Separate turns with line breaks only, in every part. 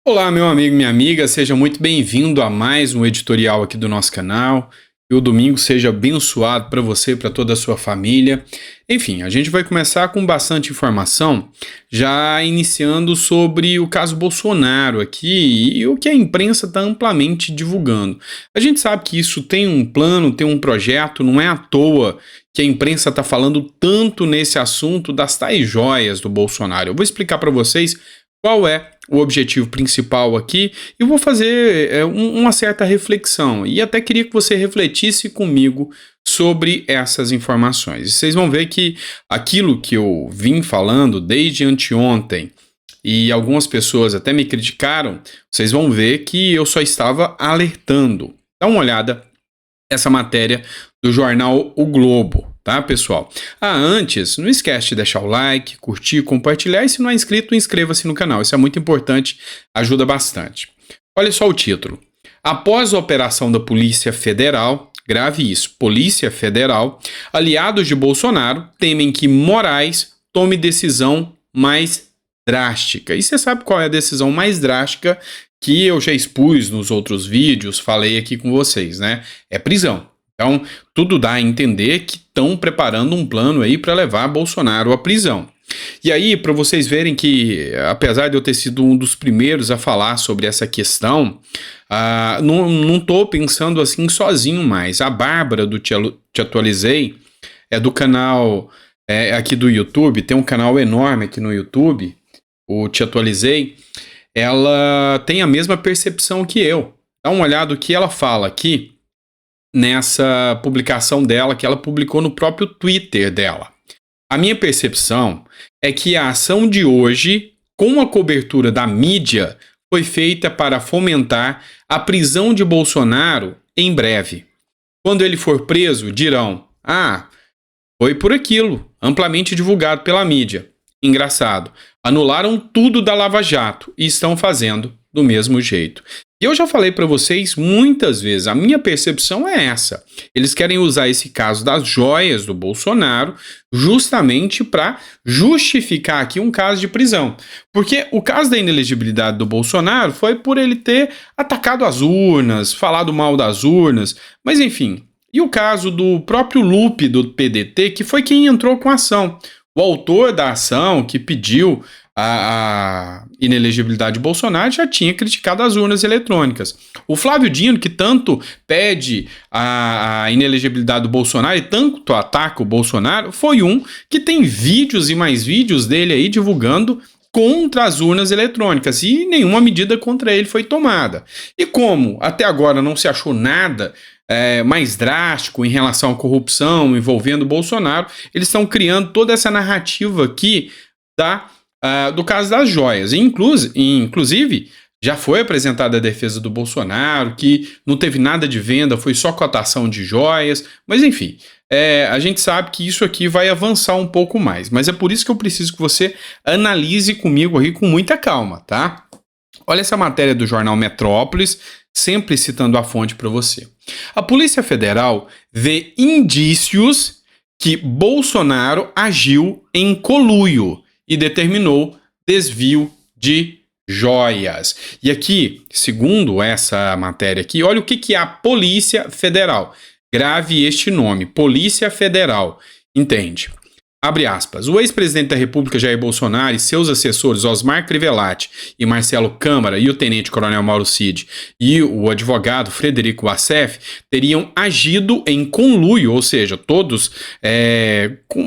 Olá, meu amigo, minha amiga, seja muito bem-vindo a mais um editorial aqui do nosso canal. Que o domingo seja abençoado para você e para toda a sua família. Enfim, a gente vai começar com bastante informação, já iniciando sobre o caso Bolsonaro aqui e o que a imprensa está amplamente divulgando. A gente sabe que isso tem um plano, tem um projeto, não é à toa que a imprensa está falando tanto nesse assunto das tais joias do Bolsonaro. Eu vou explicar para vocês qual é o objetivo principal aqui e vou fazer uma certa reflexão e até queria que você refletisse comigo sobre essas informações. E vocês vão ver que aquilo que eu vim falando desde anteontem e algumas pessoas até me criticaram, vocês vão ver que eu só estava alertando. Dá uma olhada nessa matéria do jornal O Globo. Tá, pessoal? Antes, não esquece de deixar o like, curtir, compartilhar e se não é inscrito, inscreva-se no canal. Isso é muito importante, ajuda bastante. Olha só o título. Após a operação da Polícia Federal, grave isso, Polícia Federal, aliados de Bolsonaro temem que Moraes tome decisão mais drástica. E você sabe qual é a decisão mais drástica que eu já expus nos outros vídeos, falei aqui com vocês, né? É prisão. Então, tudo dá a entender que estão preparando um plano aí para levar Bolsonaro à prisão. E aí, para vocês verem que, apesar de eu ter sido um dos primeiros a falar sobre essa questão, não estou pensando assim sozinho mais. A Bárbara do Te Atualizei, é do canal aqui do YouTube, tem um canal enorme aqui no YouTube, o Te Atualizei, ela tem a mesma percepção que eu. Dá uma olhada no que ela fala aqui, nessa publicação dela, que ela publicou no próprio Twitter dela. A minha percepção é que a ação de hoje, com a cobertura da mídia, foi feita para fomentar a prisão de Bolsonaro em breve. Quando ele for preso, dirão: foi por aquilo, amplamente divulgado pela mídia. Engraçado, anularam tudo da Lava Jato e estão fazendo do mesmo jeito. E eu já falei para vocês muitas vezes, a minha percepção é essa. Eles querem usar esse caso das joias do Bolsonaro justamente para justificar aqui um caso de prisão. Porque o caso da inelegibilidade do Bolsonaro foi por ele ter atacado as urnas, falado mal das urnas, mas enfim. E o caso do próprio Lupe do PDT, que foi quem entrou com a ação. O autor da ação que pediu a inelegibilidade de Bolsonaro já tinha criticado as urnas eletrônicas. O Flávio Dino, que tanto pede a inelegibilidade do Bolsonaro e tanto ataca o Bolsonaro, foi um que tem vídeos e mais vídeos dele aí divulgando contra as urnas eletrônicas e nenhuma medida contra ele foi tomada. E como até agora não se achou nada mais drástico em relação à corrupção envolvendo o Bolsonaro, eles estão criando toda essa narrativa aqui do caso das joias. Inclusive, já foi apresentada a defesa do Bolsonaro, que não teve nada de venda, foi só cotação de joias, mas enfim, a gente sabe que isso aqui vai avançar um pouco mais, mas é por isso que eu preciso que você analise comigo aí com muita calma, tá? Olha essa matéria do jornal Metrópolis, sempre citando a fonte para você. A Polícia Federal vê indícios que Bolsonaro agiu em conluio e determinou desvio de joias. E aqui, segundo essa matéria aqui, olha o que é a Polícia Federal. Grave este nome, Polícia Federal. Entende? Abre aspas. O ex-presidente da República, Jair Bolsonaro, e seus assessores Osmar Crivellati e Marcelo Câmara, e o tenente-coronel Mauro Cid, e o advogado Frederico Wassef, teriam agido em conluio, ou seja, todos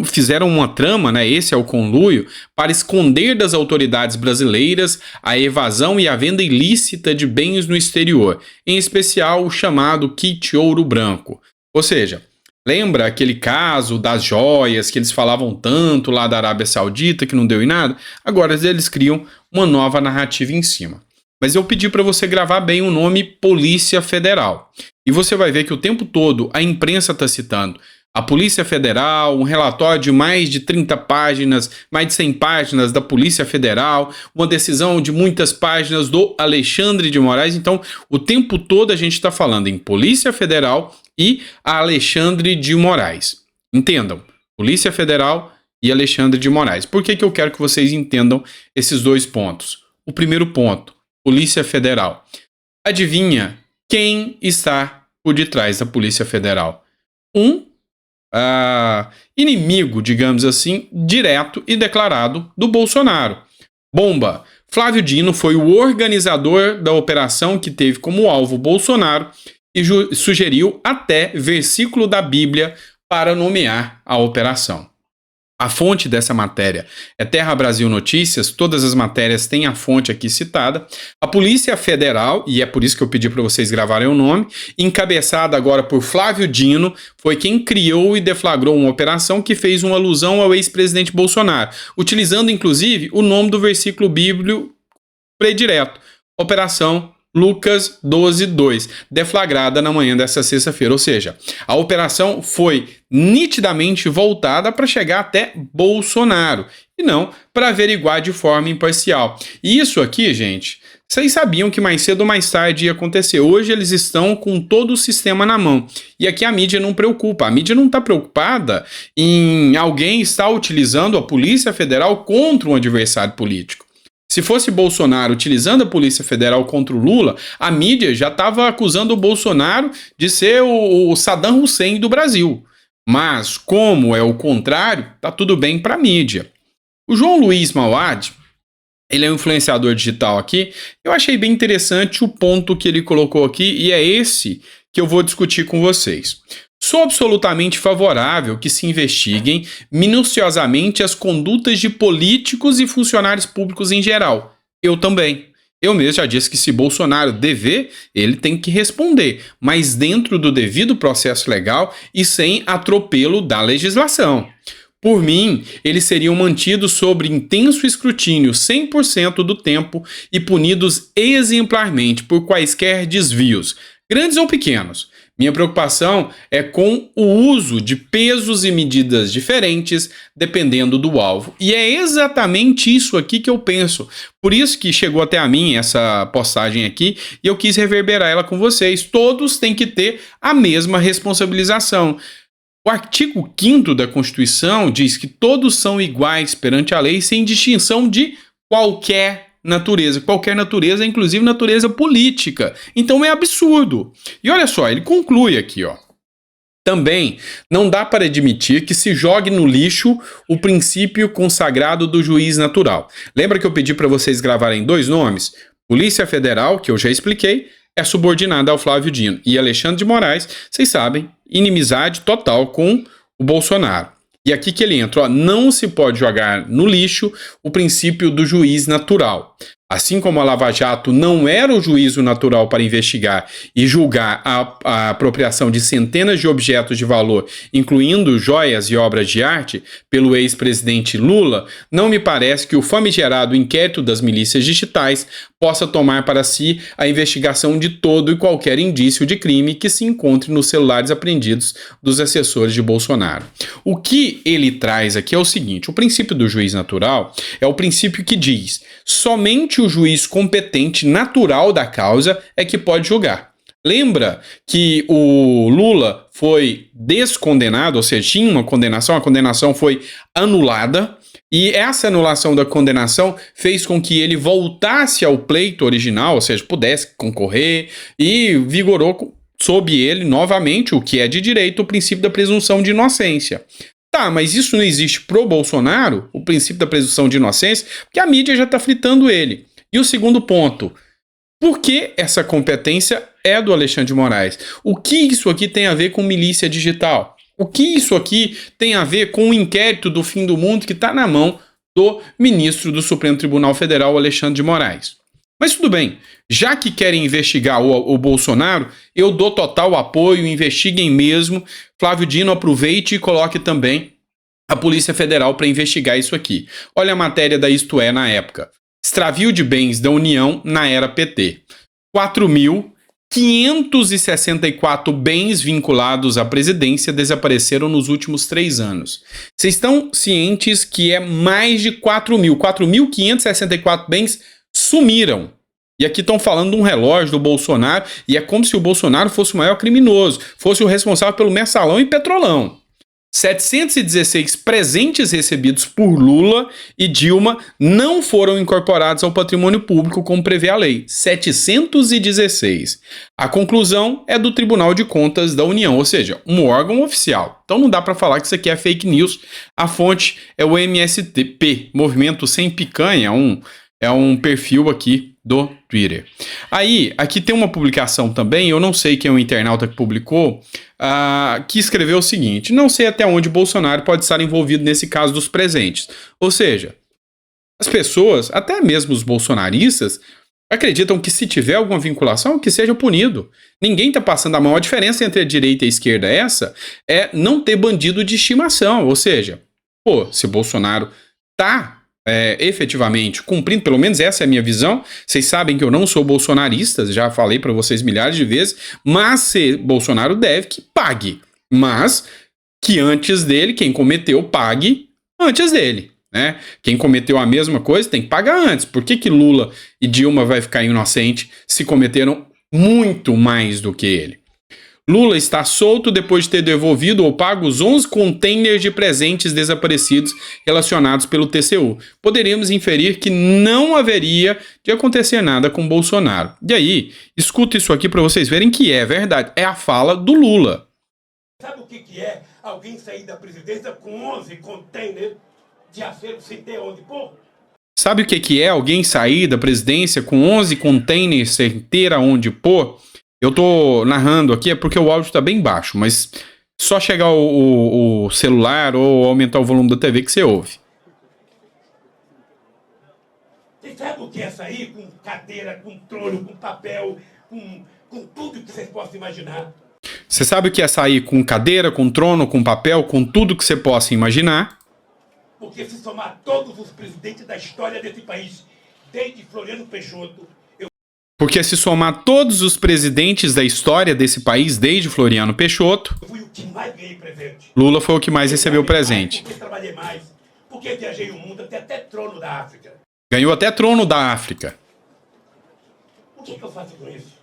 fizeram uma trama, né? Esse é o conluio, para esconder das autoridades brasileiras a evasão e a venda ilícita de bens no exterior, em especial o chamado kit ouro branco. Ou seja, lembra aquele caso das joias que eles falavam tanto lá da Arábia Saudita que não deu em nada? Agora eles criam uma nova narrativa em cima. Mas eu pedi para você gravar bem o nome Polícia Federal. E você vai ver que o tempo todo a imprensa está citando a Polícia Federal, um relatório de mais de 30 páginas, mais de 100 páginas da Polícia Federal, uma decisão de muitas páginas do Alexandre de Moraes. Então, o tempo todo a gente está falando em Polícia Federal e Alexandre de Moraes. Entendam, Polícia Federal e Alexandre de Moraes. Por que eu quero que vocês entendam esses dois pontos? O primeiro ponto, Polícia Federal. Adivinha quem está por detrás da Polícia Federal? Um inimigo, digamos assim, direto e declarado do Bolsonaro. Bomba! Flávio Dino foi o organizador da operação que teve como alvo Bolsonaro e sugeriu até versículo da Bíblia para nomear a operação. A fonte dessa matéria é Terra Brasil Notícias, todas as matérias têm a fonte aqui citada. A Polícia Federal, e é por isso que eu pedi para vocês gravarem o nome, encabeçada agora por Flávio Dino, foi quem criou e deflagrou uma operação que fez uma alusão ao ex-presidente Bolsonaro, utilizando inclusive o nome do versículo bíblico predileto, Operação Lucas 12:2, deflagrada na manhã dessa sexta-feira. Ou seja, a operação foi nitidamente voltada para chegar até Bolsonaro e não para averiguar de forma imparcial. E isso aqui, gente, vocês sabiam que mais cedo ou mais tarde ia acontecer. Hoje eles estão com todo o sistema na mão. E aqui a mídia não preocupa. A mídia não está preocupada em alguém estar utilizando a Polícia Federal contra um adversário político. Se fosse Bolsonaro utilizando a Polícia Federal contra o Lula, a mídia já estava acusando o Bolsonaro de ser o Saddam Hussein do Brasil. Mas, como é o contrário, tá tudo bem para a mídia. O João Luiz Mauad, ele é um influenciador digital aqui, eu achei bem interessante o ponto que ele colocou aqui e é esse que eu vou discutir com vocês. Sou absolutamente favorável que se investiguem minuciosamente as condutas de políticos e funcionários públicos em geral. Eu também. Eu mesmo já disse que se Bolsonaro dever, ele tem que responder, mas dentro do devido processo legal e sem atropelo da legislação. Por mim, eles seriam mantidos sob intenso escrutínio 100% do tempo e punidos exemplarmente por quaisquer desvios, grandes ou pequenos. Minha preocupação é com o uso de pesos e medidas diferentes dependendo do alvo. E é exatamente isso aqui que eu penso. Por isso que chegou até a mim essa postagem aqui e eu quis reverberar ela com vocês. Todos têm que ter a mesma responsabilização. O artigo 5º da Constituição diz que todos são iguais perante a lei sem distinção de qualquer natureza, inclusive natureza política. Então é absurdo. E olha só, ele conclui aqui, ó. Também não dá para admitir que se jogue no lixo o princípio consagrado do juiz natural. Lembra que eu pedi para vocês gravarem 2 nomes? Polícia Federal, que eu já expliquei, é subordinada ao Flávio Dino. E Alexandre de Moraes, vocês sabem, inimizade total com o Bolsonaro. E aqui que ele entra, ó, não se pode jogar no lixo o princípio do juiz natural. Assim como a Lava Jato não era o juízo natural para investigar e julgar a apropriação de centenas de objetos de valor, incluindo joias e obras de arte, pelo ex-presidente Lula, não me parece que o famigerado inquérito das milícias digitais possa tomar para si a investigação de todo e qualquer indício de crime que se encontre nos celulares apreendidos dos assessores de Bolsonaro. O que ele traz aqui é o seguinte: o princípio do juiz natural é o princípio que diz somente o juiz competente natural da causa é que pode julgar. Lembra que o Lula foi descondenado, ou seja, tinha uma condenação, a condenação foi anulada, e essa anulação da condenação fez com que ele voltasse ao pleito original, ou seja, pudesse concorrer, e vigorou sob ele novamente, o que é de direito, o princípio da presunção de inocência. Tá, mas isso não existe pro Bolsonaro, o princípio da presunção de inocência, porque a mídia já está fritando ele. E o segundo ponto, por que essa competência é do Alexandre de Moraes? O que isso aqui tem a ver com milícia digital? O que isso aqui tem a ver com o inquérito do fim do mundo que está na mão do ministro do Supremo Tribunal Federal, Alexandre de Moraes? Mas tudo bem, já que querem investigar o Bolsonaro, eu dou total apoio, investiguem mesmo. Flávio Dino, aproveite e coloque também a Polícia Federal para investigar isso aqui. Olha a matéria da Isto É na época. Extravio de bens da União na era PT. 4.564 bens vinculados à presidência desapareceram nos últimos 3 anos. Vocês estão cientes que é mais de 4.564 bens sumiram. E aqui estão falando de um relógio do Bolsonaro, e é como se o Bolsonaro fosse o maior criminoso, fosse o responsável pelo mensalão e petrolão. 716 presentes recebidos por Lula e Dilma não foram incorporados ao patrimônio público como prevê a lei. 716. A conclusão é do Tribunal de Contas da União, ou seja, um órgão oficial. Então não dá para falar que isso aqui é fake news. A fonte é o MST, Movimento Sem Picanha, é um perfil aqui do Twitter. Aí, aqui tem uma publicação também, eu não sei quem é o internauta que publicou, que escreveu o seguinte: não sei até onde Bolsonaro pode estar envolvido nesse caso dos presentes. Ou seja, as pessoas, até mesmo os bolsonaristas, acreditam que se tiver alguma vinculação, que seja punido. Ninguém está passando a mão. A diferença entre a direita e a esquerda é não ter bandido de estimação. Ou seja, se Bolsonaro está efetivamente cumprindo, pelo menos essa é a minha visão. Vocês sabem que eu não sou bolsonarista, já falei para vocês milhares de vezes, mas se Bolsonaro deve, que pague. Mas que antes dele, quem cometeu, pague antes dele. Né? Quem cometeu a mesma coisa tem que pagar antes. Por que Lula e Dilma vai ficar inocente se cometeram muito mais do que ele? Lula está solto depois de ter devolvido ou pago os 11 containers de presentes desaparecidos relacionados pelo TCU. Poderíamos inferir que não haveria de acontecer nada com Bolsonaro. E aí, escuta isso aqui para vocês verem que é verdade. É a fala do Lula.
Sabe o que é alguém sair da presidência com 11 containers de acervo sem ter onde pôr?
Sabe o que é alguém sair da presidência com 11 containers sem ter aonde pôr? Eu tô narrando aqui, é porque o áudio tá bem baixo, mas só chegar o celular ou aumentar o volume da TV que você ouve.
Você sabe o que é sair com cadeira, com trono, com papel, com tudo que vocês possam imaginar?
Você sabe o que é sair com cadeira, com trono, com papel, com tudo que você possa imaginar?
Porque se somar todos os presidentes da história desse país, desde Floriano Peixoto...
Porque se somar todos os presidentes da história desse país, desde Floriano Peixoto,
eu fui o que mais ganhei presente.
Lula foi o que mais recebeu presente.
Porque trabalhei mais, porque viajei o mundo, até trono da África.
Ganhou até trono da África.
O que eu faço com isso?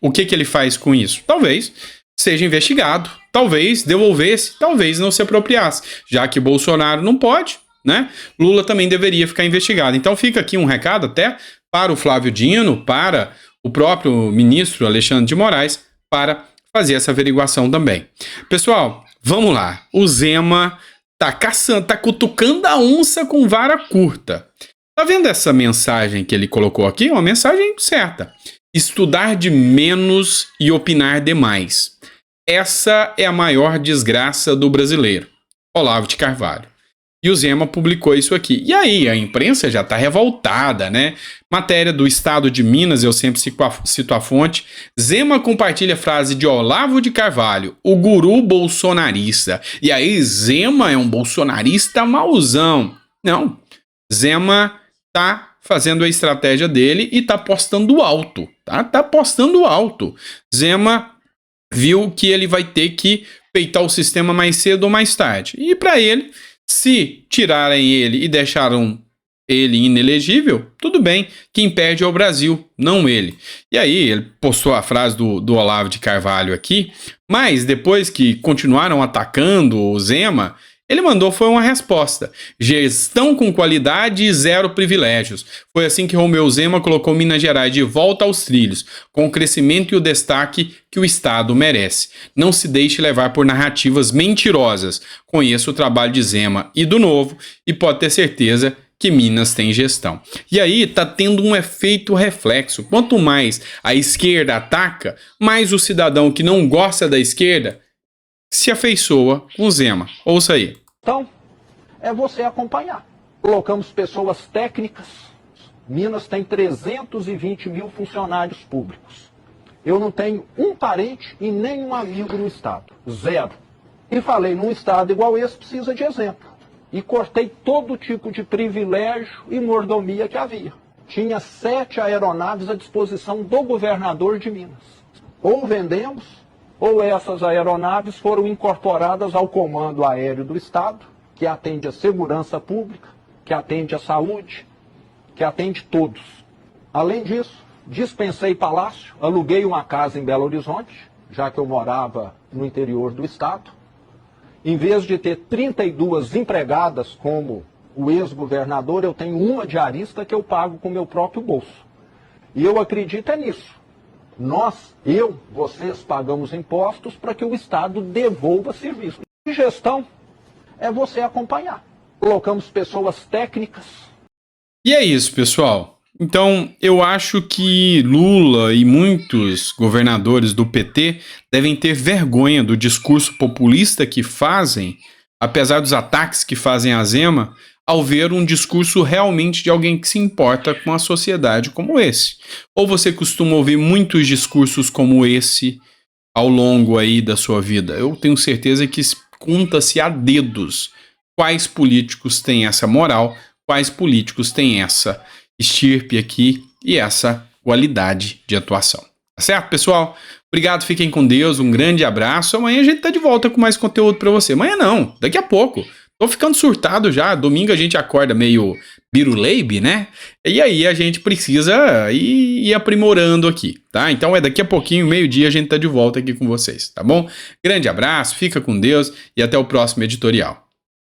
O que ele faz com isso? Talvez seja investigado, talvez devolvesse, talvez não se apropriasse. Já que Bolsonaro não pode, né? Lula também deveria ficar investigado. Então fica aqui um recado até para o Flávio Dino, para o próprio ministro Alexandre de Moraes, para fazer essa averiguação também. Pessoal, vamos lá. O Zema tá caçando, tá cutucando a onça com vara curta. Tá vendo essa mensagem que ele colocou aqui? É uma mensagem certa. Estudar de menos e opinar demais. Essa é a maior desgraça do brasileiro. Olavo de Carvalho. E o Zema publicou isso aqui. E aí, a imprensa já está revoltada, né? Matéria do Estado de Minas, eu sempre cito a fonte. Zema compartilha frase de Olavo de Carvalho, o guru bolsonarista. E aí, Zema é um bolsonarista mauzão. Não. Zema tá fazendo a estratégia dele e tá postando alto. Tá postando alto. Zema viu que ele vai ter que peitar o sistema mais cedo ou mais tarde. E para ele... Se tirarem ele e deixaram ele inelegível, tudo bem. Quem perde é o Brasil, não ele. E aí ele postou a frase do Olavo de Carvalho aqui, mas depois que continuaram atacando o Zema, ele mandou foi uma resposta. Gestão com qualidade e zero privilégios. Foi assim que Romeu Zema colocou Minas Gerais de volta aos trilhos, com o crescimento e o destaque que o Estado merece. Não se deixe levar por narrativas mentirosas. Conheça o trabalho de Zema e do Novo e pode ter certeza que Minas tem gestão. E aí tá tendo um efeito reflexo. Quanto mais a esquerda ataca, mais o cidadão que não gosta da esquerda se afeiçoa com Zema. Ouça aí.
Então, é você acompanhar. Colocamos pessoas técnicas. Minas tem 320 mil funcionários públicos. Eu não tenho um parente e nem um amigo no Estado. Zero. E falei, num Estado igual esse precisa de exemplo. E cortei todo tipo de privilégio e mordomia que havia. Tinha 7 aeronaves à disposição do governador de Minas. Ou vendemos, ou essas aeronaves foram incorporadas ao Comando Aéreo do Estado, que atende a segurança pública, que atende a saúde, que atende todos. Além disso, dispensei palácio, aluguei uma casa em Belo Horizonte, já que eu morava no interior do Estado, Em vez de ter 32 empregadas, como o ex-governador, eu tenho uma diarista que eu pago com o meu próprio bolso. E eu acredito nisso. Vocês pagamos impostos para que o Estado devolva serviço. E gestão é você acompanhar. Colocamos pessoas técnicas.
E é isso, pessoal. Então, eu acho que Lula e muitos governadores do PT devem ter vergonha do discurso populista que fazem, apesar dos ataques que fazem à Zema, ao ver um discurso realmente de alguém que se importa com a sociedade como esse. Ou você costuma ouvir muitos discursos como esse ao longo aí da sua vida? Eu tenho certeza que conta-se a dedos quais políticos têm essa moral, quais políticos têm essa estirpe aqui e essa qualidade de atuação. Tá certo, pessoal? Obrigado, fiquem com Deus, um grande abraço. Amanhã a gente tá de volta com mais conteúdo pra você. Amanhã não, daqui a pouco. Tô ficando surtado já, domingo a gente acorda meio biruleibe, né? E aí a gente precisa ir aprimorando aqui, tá? Então daqui a pouquinho, meio-dia, a gente tá de volta aqui com vocês, tá bom? Grande abraço, fica com Deus e até o próximo editorial.